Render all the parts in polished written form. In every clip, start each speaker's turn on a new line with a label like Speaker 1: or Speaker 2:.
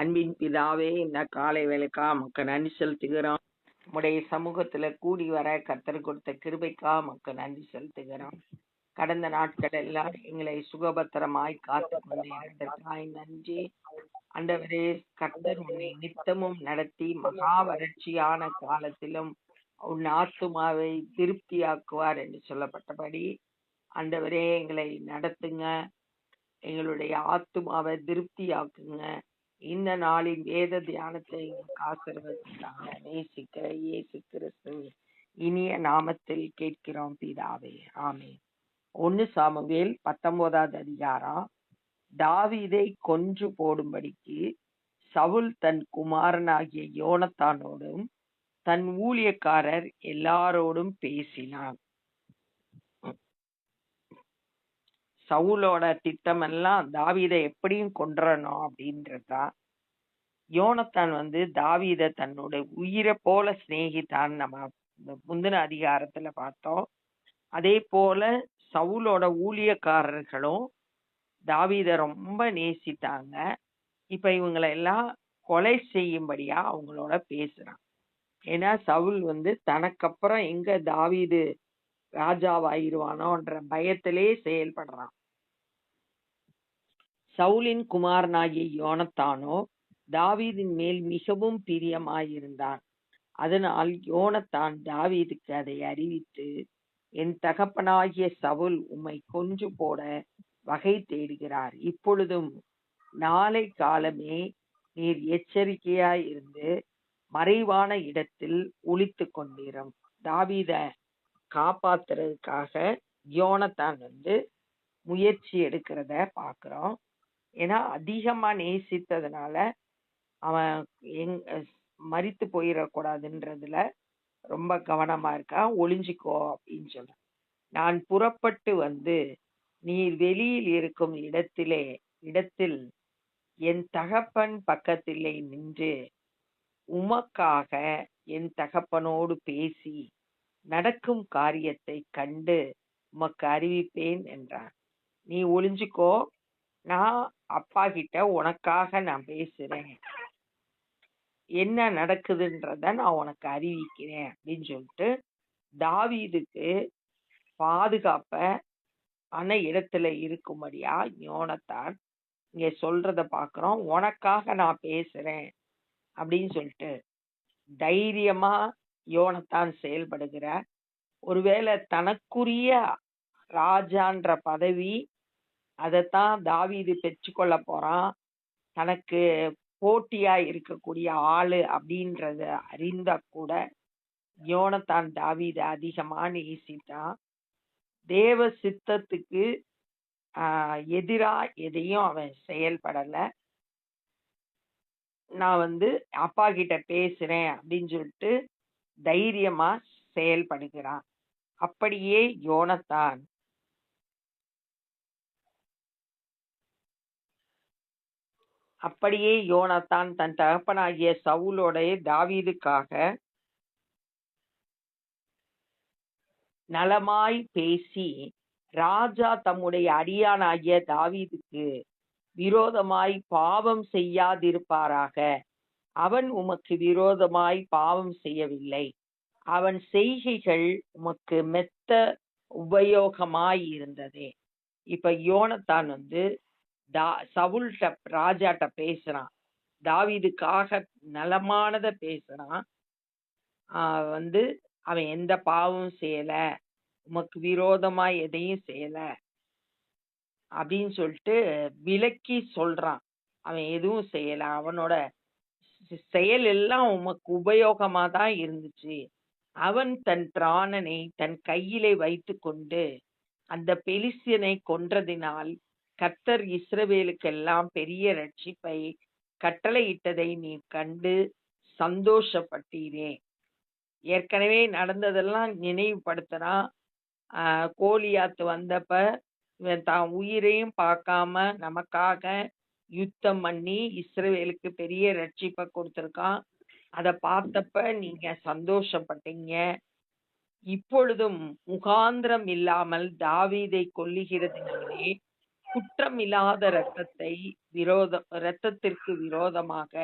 Speaker 1: அன்பின் பிதாவே, இந்த காலை வேலைக்கா மக்க நன்றி செலுத்துகிறோம். உம்முடைய சமூகத்துல கூடி வர கர்த்தர் கொடுத்த கிருபைக்கா மக்க நன்றி செலுத்துகிறோம். கடந்த நாட்கள் எல்லாம் எங்களை சுகபத்திரமாய் காத்து கொண்டதற்காய் நன்றி. ஆண்டவரே, கர்த்தர் உன்னை நித்தமும் நடத்தி மகா வறட்சியான காலத்திலும் உன் ஆத்துமாவை திருப்தியாக்குவார் என்று சொல்லப்பட்டபடி ஆண்டவரே எங்களை நடத்துங்க, எங்களுடைய ஆத்துமாவை திருப்தியாக்குங்க. இந்த நாளின் வேத தியானத்தை ஆசீர்வதித்தாங்க. நேசிக்கிற இயேசு கிறிஸ்து இனிய நாமத்தில் கேட்கிறோம் பிதாவே, ஆமென். 1 சாமுவேல் 19வது அதிகாரம். தாவீதை கொன்று போடும்படிக்கு சவுல் தன் குமாரனாகிய யோனத்தானோடும் தன் ஊழியக்காரர் எல்லாரோடும் பேசினான். சவுலோட திட்டம் எல்லாம் தாவீதை எப்படியும் கொன்றணும் அப்படின்றதுதான். யோனத்தான் தாவீதை தன்னோட உயிரை போல சிநேகித்தான். நம்ம முந்தின அதிகாரத்துல பார்த்தோம். அதே போல சவுலோட ஊழியக்காரர்களும் தாவீதை ரொம்ப நேசித்தாங்க. இப்ப இவங்களை எல்லாம் கொலை செய்யும்படியா அவங்களோட பேசுறான். ஏன்னா சவுல் தனக்கப்புறம் எங்க தாவீது ராஜாவாயிருவானோன்ற பயத்திலே செயல்படுறான். சவுலின் குமாரனாகிய யோனத்தானோ தாவீதின் மேல் மிகவும் பிரியமாயிருந்தான். அதனால் யோனத்தான் தாவீதுக்கு அதை அறிவித்து, என் தகப்பனாகிய சவுல் உம்மை கொன்று போட வகை தேடுகிறார். இப்பொழுதும் நாளை காலமே நீர் எச்சரிக்கையாயிருந்து மறைவான இடத்தில் ஒளித்து கொண்டிரும். தாவீத காப்பாத்துறதுக்காக யோனத்தான் முயற்சி எடுக்கிறத பாக்குறோம். ஏன்னா அதிகமா நேசித்ததுனால அவன் மரித்து போயிடக்கூடாதுன்றதுல ரொம்ப கவனமா இருக்கான். ஒளிஞ்சிக்கோ அப்படின்னு சொல்ற. நான் புறப்பட்டு நீர் வெளியில் இருக்கும் இடத்தில் என் தகப்பன் பக்கத்திலே நின்று உமக்காக என் தகப்பனோடு பேசி நடக்கும் காரியத்தை கண்டு உமக்கு அறிவிப்பேன் என்றான். நீ ஒளிஞ்சிக்கோ, நான் அப்பா கிட்ட உனக்காக நான் பேசுறேன், என்ன நடக்குதுன்றத நான் உனக்கு அறிவிக்கிறேன் அப்படின்னு சொல்லிட்டு தாவீதுக்கு பாதுகாப்ப இடத்துல இருக்கும்படியா யோனத்தான் இங்க சொல்றத பாக்குறோம். உனக்காக நான் பேசுறேன் அப்படின்னு சொல்லிட்டு தைரியமா யோனத்தான் செயல்படுகிறார். ஒருவேளை தனக்குரிய ராஜான்ற பதவி அதைத்தான் தாவீது பெற்றுக்கொள்ள போறான், தனக்கு போட்டியா இருக்கக்கூடிய ஆளு அப்படின்றத அறிந்தா கூட யோனத்தான் தாவீதை அதிகமா நேசித்தான். தேவ சித்தத்துக்கு எதிரா எதையும் அவன் செயல்படல. நான் அப்பா கிட்ட பேசுறேன் அப்படின்னு சொல்லிட்டு தைரியமா செயல்படுகிறான். அப்படியே யோனத்தான் தன் தகப்பனாகிய சவுலோட தாவீதுக்காக நலமாய் பேசி, ராஜா தம்முடைய அடியானாகிய தாவீதுக்கு விரோதமாய் பாவம் செய்யாதிருப்பாராக, அவன் உமக்கு விரோதமாய் பாவம் செய்யவில்லை, அவன் செய்கைகள் உமக்கு மெத்த உபயோகமாய் இருந்ததே. இப்ப யோனத்தான் சவுல்ட ராஜாட்ட பேசுறான், தாவீதுக்காக நலமானத பேசுறான். அவன் எந்த பாவம் செய்யல, உமக்கு விரோதமா எதையும் செய்யல அப்படின்னு சொல்லிட்டு விலக்கி சொல்றான். அவன் எதுவும் செய்யல, அவனோட செயல் எல்லாம் உமக்கு உபயோகமா தான் இருந்துச்சு. அவன் தன் பிராணனை தன் கையிலே வைத்து கொண்டு அந்த பெலிஸ்தியனை கொன்றதினால் கர்த்தர் இஸ்ரவேலுக்கெல்லாம் பெரிய ரட்சிப்பை கட்டளையிட்டதை நீ கண்டு சந்தோஷப்பட்டீரே. ஏற்கனவே நடந்ததெல்லாம் நினைவுபடுத்தினா, கோலியாத்து வந்தப்ப இவன் தான் உயிரையும் பார்க்காம நமக்காக யுத்தம் பண்ணி இஸ்ரவேலுக்கு பெரிய ரட்சிப்பை கொடுத்திருக்கான். அதை பார்த்தப்ப நீங்க சந்தோஷப்பட்டீங்க. இப்பொழுதும் முகாந்திரம் இல்லாமல் தாவீதை கொல்லுகிறதினாலே குற்றமில்லாத இரத்தத்திற்கு விரோதமாக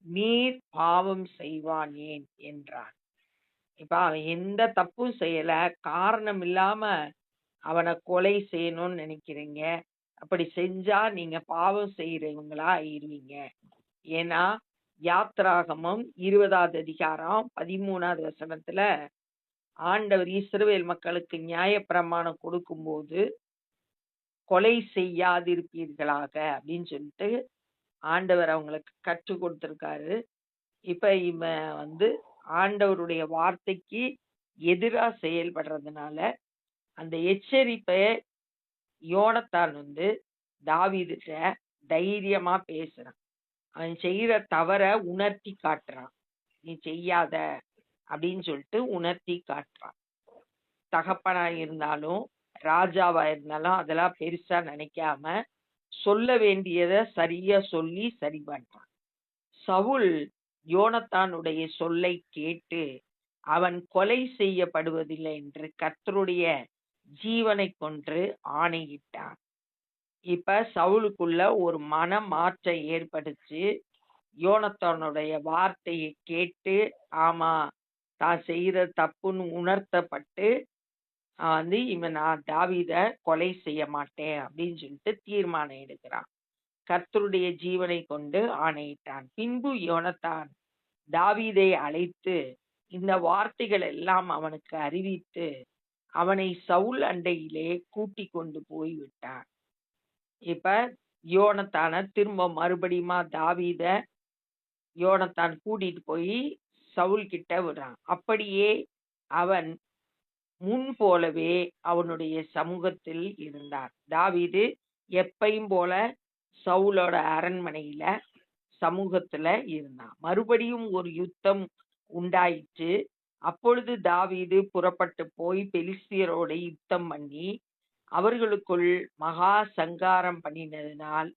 Speaker 1: நீர் பாவம் செய்வான் ஏன் என்றார். இப்ப அவன் எந்த தப்பும் செய்யல, காரணம் இல்லாம அவனை கொலை செய்யணும்னு நினைக்கிறீங்க. அப்படி செஞ்சா நீங்க பாவம் செய்யறவங்களா ஆயிருவீங்க. ஏன்னா யாத்ராகமம் 20வது அதிகாரம் 13வது வசனத்துல ஆண்டவர் இஸ்ரவேல் மக்களுக்கு நியாயப்பிரமாணம் கொடுக்கும்போது கொலை செய்யாதிருப்பீர்களாக அப்படின்னு சொல்லிட்டு ஆண்டவர் அவங்களுக்கு கற்றுக் கொடுத்திருக்காரு. இப்ப இவன் ஆண்டவருடைய வார்த்தைக்கு எதிரா செயல்படுறதுனால அந்த எச்சரிப்பை யோனத்தான் தாவீதுட்ட தைரியமா பேசுறான். அவன் செய்யற தவற உணர்த்தி காட்டுறான். நீ செய்யாத அப்படின்னு சொல்லிட்டு உணர்த்தி காட்டுறான். தகப்பனா இருந்தாலும் ராஜாவா இருந்தாலும் அதெல்லாம் பெருசா நினைக்காம சொல்ல வேண்டியதை சரியா சொல்லி சரி பண்றான். சவுல் யோனத்தானுடைய சொல்லை கேட்டு அவன் கொலை செய்யப்படுவதில்லை என்று கர்த்தருடைய ஜீவனை கொன்று ஆணையிட்டான். இப்ப சவுலுக்குள்ள ஒரு மன மாற்றம் ஏற்படுச்சு. யோனத்தானுடைய வார்த்தையை கேட்டு ஆமா தான் செய்யற தப்புன்னு உணர்த்தப்பட்டு நான் தாவீத கொலை செய்ய மாட்டேன் அப்படின்னு சொல்லிட்டு தீர்மானம் எடுக்கிறான். கர்த்தருடைய ஜீவனை கொண்டு ஆணையிட்டான். பின்பு யோனத்தான் தாவீதை அழைத்து இந்த வார்த்தைகள் எல்லாம் அவனுக்கு அறிவித்து அவனை சவுல் அண்டையிலே கூட்டி கொண்டு போய் விட்டான். இப்ப யோனத்தான திரும்ப மறுபடியுமா தாவீத யோனத்தான் கூட்டிட்டு போய் சவுல் கிட்ட விடுறான். அப்படியே அவன் முன் போலவே அவனுடைய சமூகத்தில் இருந்தான். தாவீது எப்பையும் போல சவுலோட அரண்மனையில சமூகத்துல இருந்தான். மறுபடியும் ஒரு யுத்தம் உண்டாயிற்று. அப்பொழுது தாவீது புறப்பட்டு போய் பெலிஸ்தியரோட யுத்தம் பண்ணி அவர்களுக்குள் மகா சங்காரம் பண்ணினதினால்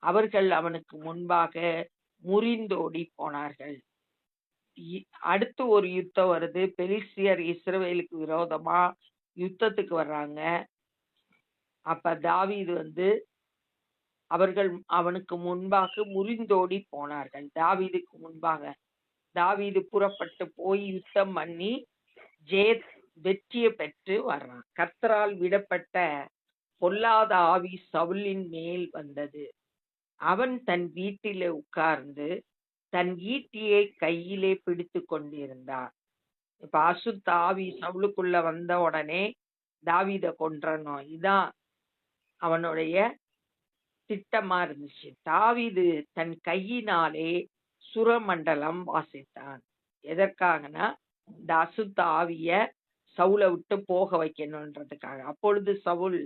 Speaker 1: அவர்கள் அவனுக்கு முன்பாக முறிந்தோடி போனார்கள். அடுத்து ஒரு யுத்தம் வருது. பெலிஸ்தியர் இஸ்ரவேலுக்கு விரோதமா யுத்தத்துக்கு வர்றாங்க. அப்ப தாவீது அவர்கள் அவனுக்கு முன்பாக முறிந்தோடி போனார்கள். தாவீதுக்கு முன்பாக தாவீது புறப்பட்டு போய் யுத்தம் பண்ணி வெற்றியை பெற்று வர்றான். கர்த்தரால் விடப்பட்ட பொல்லாத ஆவி சவுலின் மேல் வந்தது. அவன் தன் வீட்டிலே உட்கார்ந்து தன் ஈட்டியை கையிலே பிடித்து கொண்டிருந்தான். இப்ப அசுத்த ஆவி சவுலுக்குள்ள வந்த உடனே தாவீத கொன்றணும், இதான் அவனுடைய திட்டமா இருந்துச்சு. தாவீது தன் கையினாலே சுரமண்டலம் வாசித்தான். எதற்காகனா இந்த அசுத்த ஆவிய சவுலை விட்டு போக வைக்கணும்ன்றதுக்காக. அப்பொழுது சவுல்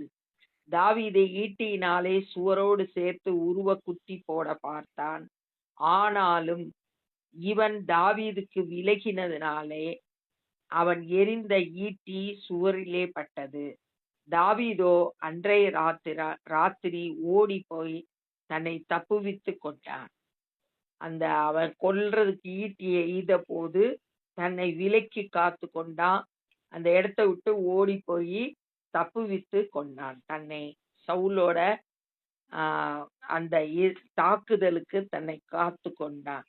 Speaker 1: தாவீதை ஈட்டியினாலே சுவரோடு சேர்த்து உருவ குத்தி போட பார்த்தான். ஆனாலும் இவன் தாவீதுக்கு விலகினதினாலே அவன் எறிந்த ஈட்டி சுவரிலே பட்டது. தாவீதோ அன்றைய ராத்திரி ஓடி போய் தன்னை தப்புவித்து கொண்டான். அவன் கொல்றதுக்கு ஈட்டியை எய்த போது தன்னை விலக்கி காத்து கொண்டான். அந்த இடத்தை விட்டு ஓடி போய் தப்புவித்து கொண்டான். தன்னை சவுலோட அந்த தாக்குதலுக்கு தன்னை காத்து கொண்டான்.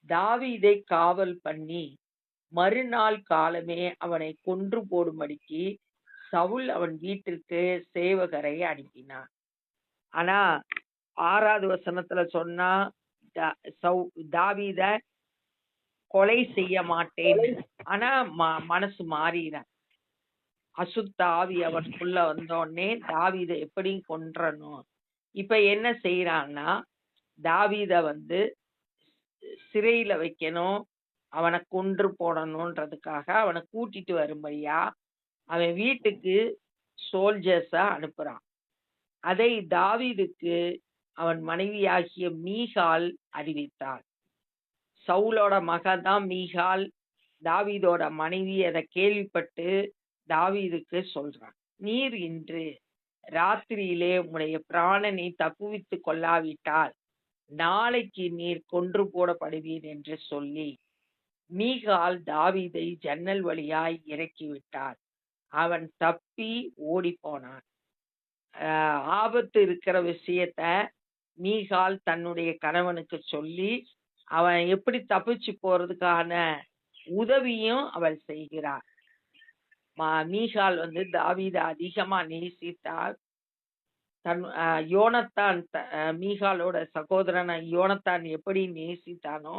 Speaker 1: தாவீதை காவல் பண்ணி மறுநாள் காலமே அவனை கொன்று போடும்படிக்கு சவுல் அவன் வீட்டிற்கு சேவகரை அனுப்பினான். ஆனா 6வது வசனத்துல சொன்னா தாவீத கொலை செய்ய மாட்டேன். ஆனா மனசு மாறிறான். அசுத்த ஆவி அவனுக்குள்ள வந்தோடனே தாவீத எப்படியும் கொன்றணும். இப்ப என்ன செய்யறான்னா தாவீத சிறையில வைக்கணும், அவனை கொன்று போடணும்ன்றதுக்காக அவனை கூட்டிட்டு வரும்படியா அவன் வீட்டுக்கு சோல்ஜர்ஸா அனுப்புறான். அதை தாவீதுக்கு அவன் மனைவியாகிய மீகால் அறிவித்தாள். சவுலோட மகதான் மீகால். தாவீதோட மனைவி அதை கேள்விப்பட்டு தாவீதுக்கு சொல்றான், நீர் இன்று ராத்திரியிலே உம்முடைய பிராணனை தப்புவித்து கொள்ளாவிட்டால் நாளைக்கு நீர் கொன்று போடப்படுவீர் என்று சொல்லி மீகால் தாவீதை ஜன்னல் வழியாய் இறக்கிவிட்டாள். அவன் தப்பி ஓடி போனான். ஆபத்து இருக்கிற விஷயத்த மீகால் தன்னுடைய கணவனுக்கு சொல்லி அவன் எப்படி தப்பிச்சு போறதுக்கான உதவியும் அவள் செய்கிறார். மீகால் தாவீதை அதிகமா நேசித்தாள். யோனத்தான் மீகாலோட சகோதரனை யோனத்தான் எப்படி நேசித்தானோ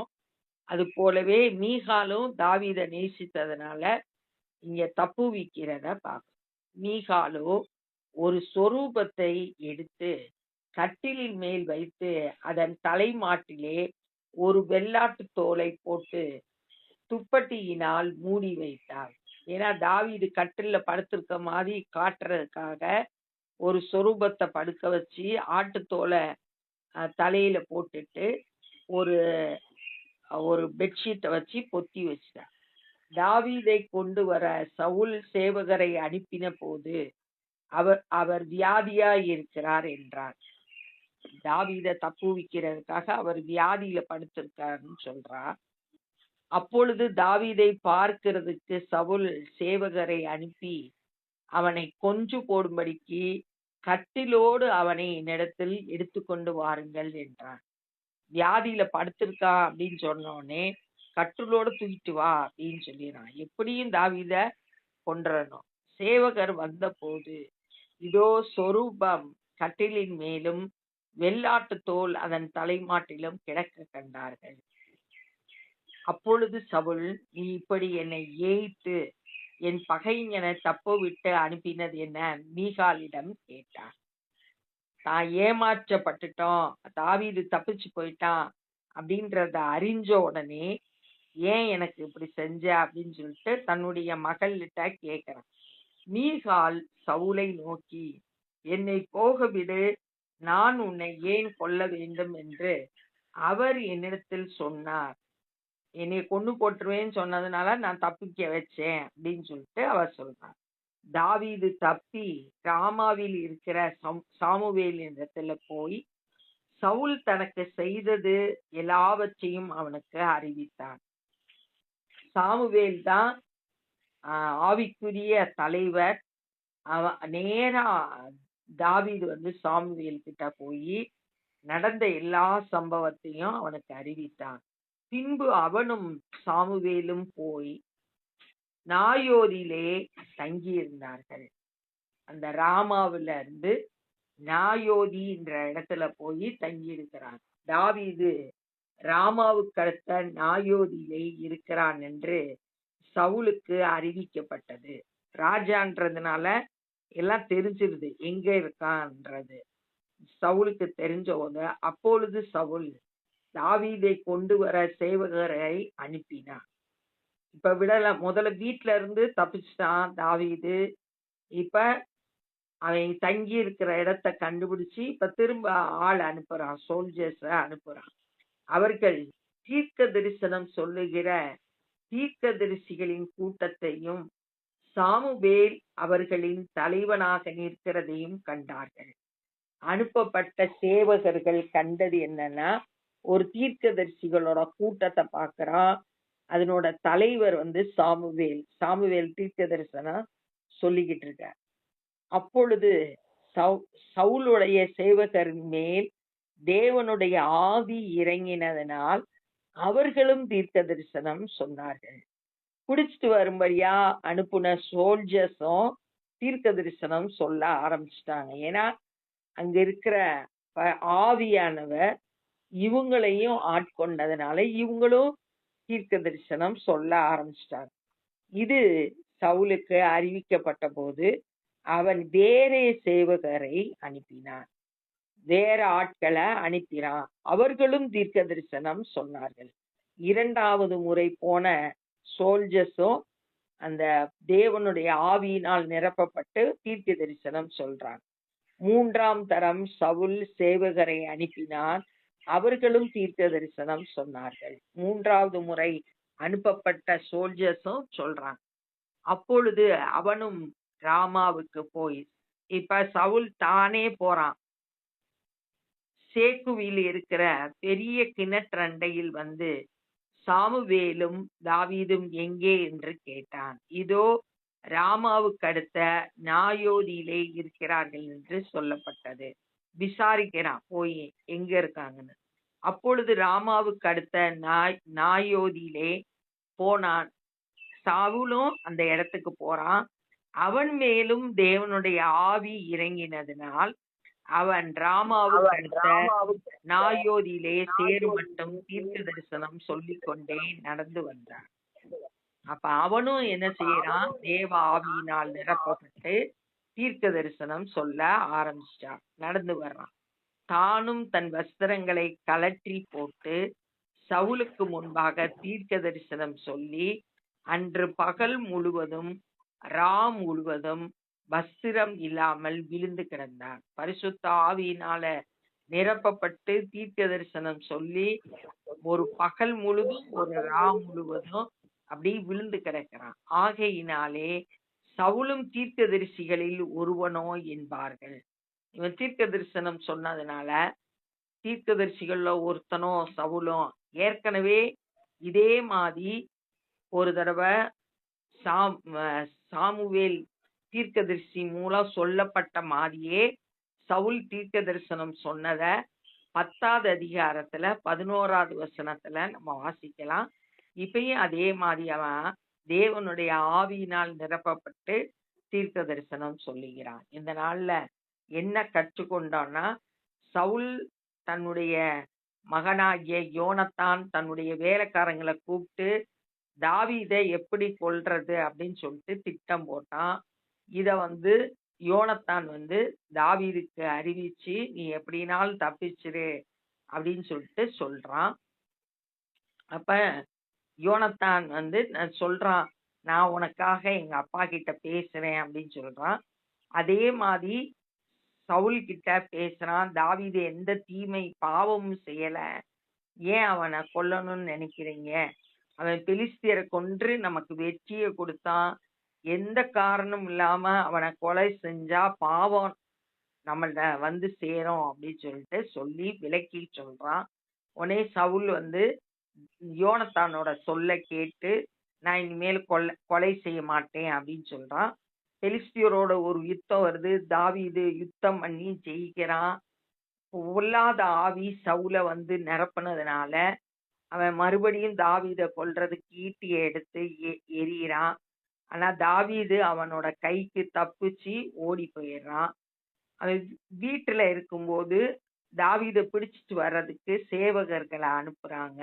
Speaker 1: அது போலவே மீகாலும் தாவீதை நேசித்ததுனால இங்க தப்புவிக்கிறத பார்க்கணும். மீகாலோ ஒரு சொரூபத்தை எடுத்து கட்டிலின் மேல் வைத்து அதன் தலைமாட்டிலே ஒரு வெள்ளாட்டு தோலை போட்டு துப்பட்டியினால் மூடி வைத்தார். ஏன்னா தாவீது கட்டில்ல படுத்திருக்க மாதிரி காட்டுறதுக்காக ஒரு சொரூபத்தை படுக்க வச்சு ஆட்டுத்தோலை தலையில போட்டுட்டு ஒரு ஒரு பெட்ஷீட்டை வச்சு பொத்தி வச்சிட்டார். தாவீதை கொண்டு வர சவுல் சேவகரை அனுப்பின போது அவர் வியாதியாய் இருக்கிறார் என்றார். தாவீதை தப்புவிக்கிறதுக்காக அவர் வியாதியில படுத்திருக்காருன்னு சொல்றார். அப்பொழுது தாவீதை பார்க்கிறதுக்கு சவுல் சேவகரை அனுப்பி அவனை கொன்று போடும்படிக்கு கட்டிலோடு அவனை என்னிடத்தில் எடுத்துக்கொண்டு வாருங்கள் என்றார். வியாதியில படுத்திருக்கான் அப்படின்னு சொன்னோடனே கட்டிலோடு தூக்கிட்டு வா அப்படின்னு சொல்லிடுறான். எப்படியும் தாவீத கொன்றணும். சேவகர் வந்த போது இதோ சொரூபம் கட்டிலின் மேலும் வெள்ளாட்டு தோல் அதன் தலைமாட்டிலும் கிடக்க கண்டார்கள். அப்பொழுது சவுல், நீ இப்படி என்னை ஏய்த்து என் பகைஞனை தப்ப விட்டு அனுப்பினது என்ன? மீகாலிடம் கேட்டார். தான் ஏமாற்றப்பட்டுட்டோம், தாவீது தப்பிச்சு போயிட்டான் அப்படின்றத அறிஞ்ச உடனே ஏன் எனக்கு இப்படி செஞ்ச அப்படின்னு சொல்லிட்டு தன்னுடைய மகள்கிட்ட கேட்கிறான். மீகால் சவுலை நோக்கி, என்னை போக விடு, நான் உன்னை ஏன் கொல்ல வேண்டும் என்று அவர் என்னிடத்தில் சொன்னார். என்னை கொண்டு போட்டுருவேன்னு சொன்னதுனால நான் தப்பிக்க வச்சேன் அப்படின்னு சொல்லிட்டு அவர் சொல்றார். தாவீது தப்பி ராமாவில் இருக்கிற சாமுவேல் இடத்துல போய் சவுல் தனக்கு செய்தது எல்லாவற்றையும் அவனுக்கு அறிவித்தான். சாமுவேல் தான் ஆவிக்குரிய தலைவர். நேரா தாவீது சாமுவேல் கிட்ட போய் நடந்த எல்லா சம்பவத்தையும் அவனுக்கு அறிவித்தான். பின்பு அவனும் சாமுவேலும் போய் நாயோதிலே தங்கி இருந்தார்கள். அந்த ராமாவில இருந்து நாயோதி என்ற இடத்துல போய் தங்கி இருக்கிறான். தாவீது ராமாவுக்கு அடுத்த நாயோதியிலே இருக்கிறான் என்று சவுலுக்கு அறிவிக்கப்பட்டது. ராஜான்றதுனால எல்லாம் தெரிஞ்சிருது எங்க இருக்கான்றது. சவுலுக்கு தெரிஞ்சவங்க அப்பொழுது சவுல் தாவீதை கொண்டு வர சேவகரை அனுப்பினான். இப்ப விடல, முதல்ல வீட்டுல இருந்து தப்பிச்சுட்டான் தாவீது. இப்ப அவன் தங்கி இருக்கிற இடத்த கண்டுபிடிச்சு இப்ப திரும்ப ஆள் அனுப்புறான், சோல்ஜர்ஸ அனுப்புறான். அவர்கள் தீர்க்க தரிசனம் சொல்லுகிற தீர்க்கதரிசிகளின் கூட்டத்தையும் சாமுவேல் அவர்களின் தலைவனாக நிற்கிறதையும் கண்டார்கள். அனுப்பப்பட்ட சேவகர்கள் கண்டது என்னன்னா, ஒரு தீர்க்கதரிசிகளோட கூட்டத்தை பார்க்கிறான். அதனோட தலைவர் சாமுவேல் தீர்க்க தரிசனம் சொல்லிக்கிட்டு இருக்க. அப்பொழுது சவுலுடைய சேவகரின் மேல் தேவனுடைய ஆவி இறங்கினதனால் அவர்களும் தீர்க்க தரிசனம் சொன்னார்கள். குடிச்சிட்டு வரும்படியா அனுப்புன சோல்ஜர்ஸும் தீர்க்க தரிசனம் சொல்ல ஆரம்பிச்சிட்டாங்க. ஏன்னா அங்க இருக்கிற ஆவியானவர் இவங்களையும் ஆட்கொண்டதுனால இவங்களும் தீர்க்க தரிசனம் சொல்ல ஆரம்பிச்சிட்டாங்க. இது சவுலுக்கு அறிவிக்கப்பட்ட போது அவன் வேற சேவகரை அனுப்பினான், வேற ஆட்களை அனுப்பினான். அவர்களும் தீர்க்க தரிசனம் சொன்னார்கள். இரண்டாவது முறை போன சோல்ஜர்ஸும் அந்த தேவனுடைய ஆவியினால் நிரப்பப்பட்டு தீர்க்க தரிசனம் சொல்றான். மூன்றாம் தரம் சவுல் சேவகரை அனுப்பினான். அவர்களும் தீர்க்க தரிசனம் சொன்னார்கள். மூன்றாவது முறை அனுப்பப்பட்ட சோல்ஜர்ஸும் சொல்றான். அப்பொழுது அவனும் ராமாவுக்கு போய், இப்ப சவுல் தானே போறான். சேக்குவில் இருக்கிற பெரிய கிணற்றண்டையில் சாமுவேலும் தாவீதும் எங்கே என்று கேட்டான். இதோ ராமாவுக்கு அடுத்த நாயோதியிலே இருக்கிறார்கள் என்று சொல்லப்பட்டது. விசாரிக்கிறான் போய் எங்க இருக்காங்கன்னு. அப்பொழுது ராமாவுக்கு அடுத்த நாயோதியிலே போனான். சவுலும் அந்த இடத்துக்கு போறான். அவன் மேலும் தேவனுடைய ஆவி இறங்கினதினால் அவன் ராமாவுக்கு அடுத்த நாயோதியிலே சேரு மட்டும் தீர்க்க தரிசனம் சொல்லிக் கொண்டே நடந்து வந்தான். அப்ப அவனும் என்ன செய்யறான்? தேவ ஆவியினால் நிரப்பப்பட்டு தீர்க்க தரிசனம் சொல்ல ஆரம்பிச்சான். நடந்து வர்றான். தானும் தன் வஸ்திரங்களை கழற்றி போட்டு சவுலுக்கு முன்பாக தீர்க்க தரிசனம் சொல்லி அன்று பகல் முழுவதும் முழுவதும் வஸ்திரம் இல்லாமல் விழுந்து கிடந்தான். பரிசுத்த ஆவியினால நிரப்பப்பட்டு தீர்க்க தரிசனம் சொல்லி ஒரு பகல் முழுதும் ஒரு முழுவதும் அப்படி விழுந்து கிடக்கிறான். ஆகையினாலே சவுலும் தீர்க்கதரிசிகளில் ஒருவனோ என்பார்கள். இவன் தீர்க்க தரிசனம் சொன்னதுனால தீர்க்கதரிசிகள்ல ஒருத்தனோ சவுலும். ஏற்கனவே இதே மாதிரி ஒரு தடவை சாமுவேல் தீர்க்கதரிசி மூலம் சொல்லப்பட்ட மாதிரியே சவுல் தீர்க்க தரிசனம் சொன்னத 10வது அதிகாரத்துல 11வது வசனத்துல நம்ம வாசிக்கலாம். இப்பயும் அதே மாதிரி அவன் தேவனுடைய ஆவியினால் நிரப்பப்பட்டு தீர்க்க தரிசனம் சொல்லுகிறான். இந்த நாள்ல என்ன கற்றுக்கொண்டோம்னா, சவுல் தன்னுடைய மகனாகிய யோனத்தான் தன்னுடைய வேலைக்காரங்களை கூப்பிட்டு தாவீதை எப்படி கொல்றது அப்படின்னு சொல்லிட்டு திட்டம் போட்டான். இத யோனத்தான் தாவீதுக்கு அறிவிச்சு நீ எப்படினாலும் தப்பிச்சிரு அப்படின்னு சொல்லிட்டு சொல்றான். அப்ப யோனத்தான் சொல்றான், நான் உனக்காக எங்க அப்பா கிட்ட பேசுறேன் அப்படின்னு சொல்றான். அதே மாதிரி சவுல் கிட்ட பேசுறான். தாவீது எந்த தீமை பாவமும் செய்யல, ஏன் அவனை கொல்லணும்னு நினைக்கிறீங்க? அவன் பெலிஸ்தியரை கொன்று நமக்கு வெற்றியை கொடுத்தான், எந்த காரணம் இல்லாம அவனை கொலை செஞ்சா பாவம் நம்மள்ட சேரும் அப்படின்னு சொல்லிட்டு சொல்லி விலக்கி சொல்றான். உடனே சவுல் யோனத்தானோட சொல்ல கேட்டு நான் இனிமேல் கொலை செய்ய மாட்டேன் அப்படின்னு சொல்றான். பெலிஸ்தியரோட ஒரு யுத்தம் வருது. தாவீது யுத்தம் பண்ணி ஜெயிக்கிறான். பொல்லாத ஆவி சவுல நிரப்புனதுனால அவன் மறுபடியும் தாவீத கொல்றதுக்கு ஈட்டியை எடுத்து எறிகிறான். ஆனா தாவீது அவனோட கைக்கு தப்பிச்சு ஓடி போயிடுறான். அவன் வீட்டுல இருக்கும்போது தாவீதை பிடிச்சிட்டு வர்றதுக்கு சேவகர்களை அனுப்புறாங்க.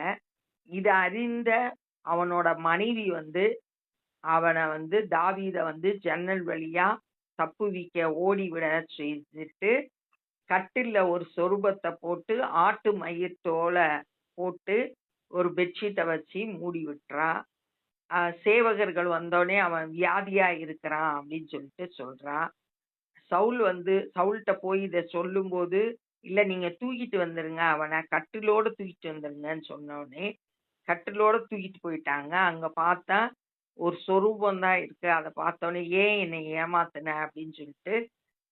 Speaker 1: இத அறிந்த அவனோட மனைவி அவனை தாவீத ஜன்னல் வழியா தப்புவிக்க ஓடிவிட செய்துட்டு கட்டில்ல ஒரு சொருபத்தை போட்டு ஆட்டு மயிர்த்தோல போட்டு ஒரு பெட்ஷீட்டை வச்சு மூடி விட்டுறா. சேவகர்கள் வந்தோடனே அவன் வியாதியா இருக்கிறான் அப்படின்னு சொல்லிட்டு சொல்றான். சவுல்கிட்ட போய் இதை சொல்லும் போது, இல்ல நீங்க தூக்கிட்டு வந்துருங்க, அவனை கட்டிலோட தூக்கிட்டு வந்துருங்கன்னு சொன்னோடனே கட்டிலோட தூக்கிட்டு போயிட்டாங்க. அங்க பார்த்தா ஒரு சொரூபம் தான் இருக்கு. அதை பார்த்தோன்னே ஏன் என்னை ஏமாத்தின அப்படின்னு சொல்லிட்டு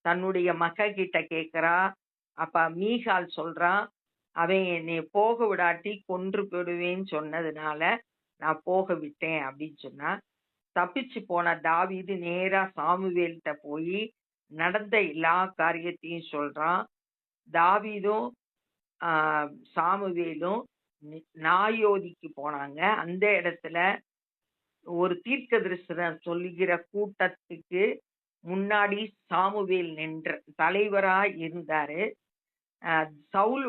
Speaker 1: தன்னுடைய மக கிட்ட கேக்குறா. அப்ப மீகால் சொல்றான், அவன் என்னை போக விடாட்டி கொன்று போடுவேன்னு சொன்னதுனால நான் போக விட்டேன் அப்படின்னு சொன்னா. தப்பிச்சு போன தாவீது நேரா சாமுவேல்கிட்ட போய் நடந்த எல்லா காரியத்தையும் சொல்றான். தாவீதும் சாமுவேலும் நாயோதிக்கு போனாங்க. அந்த இடத்துல ஒரு தீர்க்க தரிசனம் சொல்லுகிற கூட்டத்துக்கு முன்னாடி சாமுவேல் நின்ற தலைவரா இருந்தாரு. சவுல்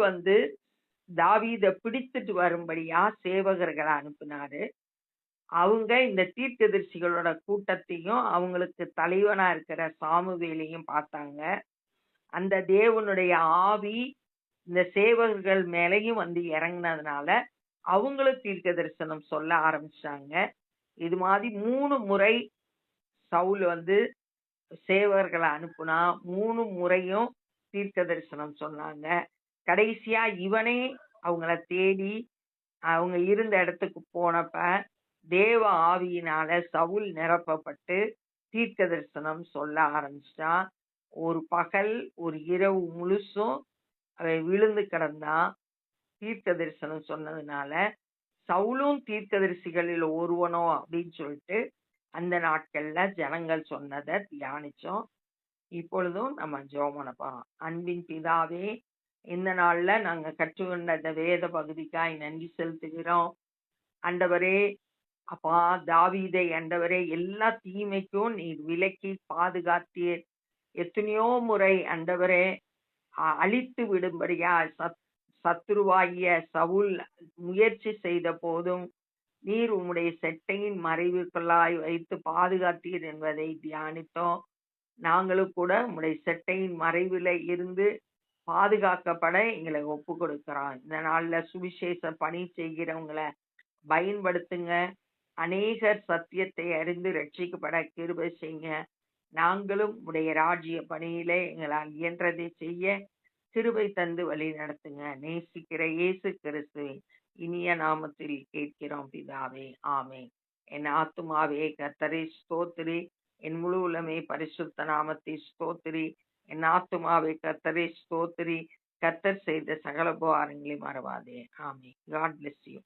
Speaker 1: தாவீதை பிடித்துட்டு வரும்படியா சேவகர்களை அனுப்பினாரு. அவங்க இந்த தீர்க்கதரிசிகளோட கூட்டத்தையும் அவங்களுக்கு தலைவனா இருக்கிற சாமுவேலையும் பார்த்தாங்க. அந்த தேவனுடைய ஆவி இந்த சேவகர்கள் மேலையும் இறங்கினதுனால அவங்களும் தீர்க்க தரிசனம் சொல்ல ஆரம்பிச்சாங்க. இது மாதிரி 3 முறை சவுல் சேவகர்களை அனுப்புனா 3 முறையும் தீர்க்க தரிசனம் சொன்னாங்க. கடைசியா இவனே அவங்கள தேடி அவங்க இருந்த இடத்துக்கு போனப்ப தேவ ஆவியினால சவுல் நிரப்பப்பட்டு தீர்க்க தரிசனம் சொல்ல ஆரம்பிச்சிட்டான். ஒரு பகல் ஒரு இரவு முழுசும் அவன் விழுந்து கிடந்தான். தீர்க்க தரிசனம் சொன்னதுனால சவுலும் தீர்க்க தரிசிகளில் ஒருவனோ அப்படின்னு சொல்லிட்டு அந்த நாட்கள்ல ஜனங்கள் சொன்னதை தியானிச்சோம். இப்பொழுதும் நம்ம ஜெபம் பண்ண போறோம். அன்பின் பிதாவே, இந்த நாள்ல நாங்க கற்றுக்கொண்ட இந்த வேத பகுதிக்காய் நன்றி செலுத்துகிறோம். ஆண்டவரே, அப்பா, தாவீதை ஆண்டவரே எல்லா தீமைக்கும் நீர் விலக்கி பாதுகாத்தீர். எத்தனையோ முறை ஆண்டவரே அழித்து விடும்படியா சத்துருவாகிய சவுல் முயற்சி செய்த போதும் நீர் உம்முடைய செட்டையின் மறைவுக்குள்ளாய் வைத்து பாதுகாத்தீர் என்பதை தியானித்தோம். நாங்களும் கூட உம்முடைய செட்டையின் மறைவில இருந்து பாதுகாக்கப்பட எங்களை ஒப்பு கொடுக்கிறோம். இந்த நாள்ல சுவிசேஷ பணி செய்கிறவங்களை பயன்படுத்துங்க. அநேகர் சத்தியத்தை அறிந்து ரட்சிக்கப்பட கிருபை செய்யுங்க. நாங்களும் உடைய ராஜ்ய பணியிலே எங்களால் இயன்றதை செய்ய கிருபை தந்து வழி நடத்துங்க. நேசிக்கிற இயேசு கிறிஸ்துவின் இனிய நாமத்தில் கேட்கிறோம் பிதாவே, ஆமென். என் ஆத்துமாவே கர்த்தரை ஸ்தோத்திரி, என் முழு உலமே பரிசுத்த நாமத்தை ஸ்தோத்திரி. என் ஆத்துமாவே கர்த்தரை ஸ்தோத்திரி, கர்த்தர் செய்த சகல உபகாரங்களை மறவாதே. ஆமென். God bless you.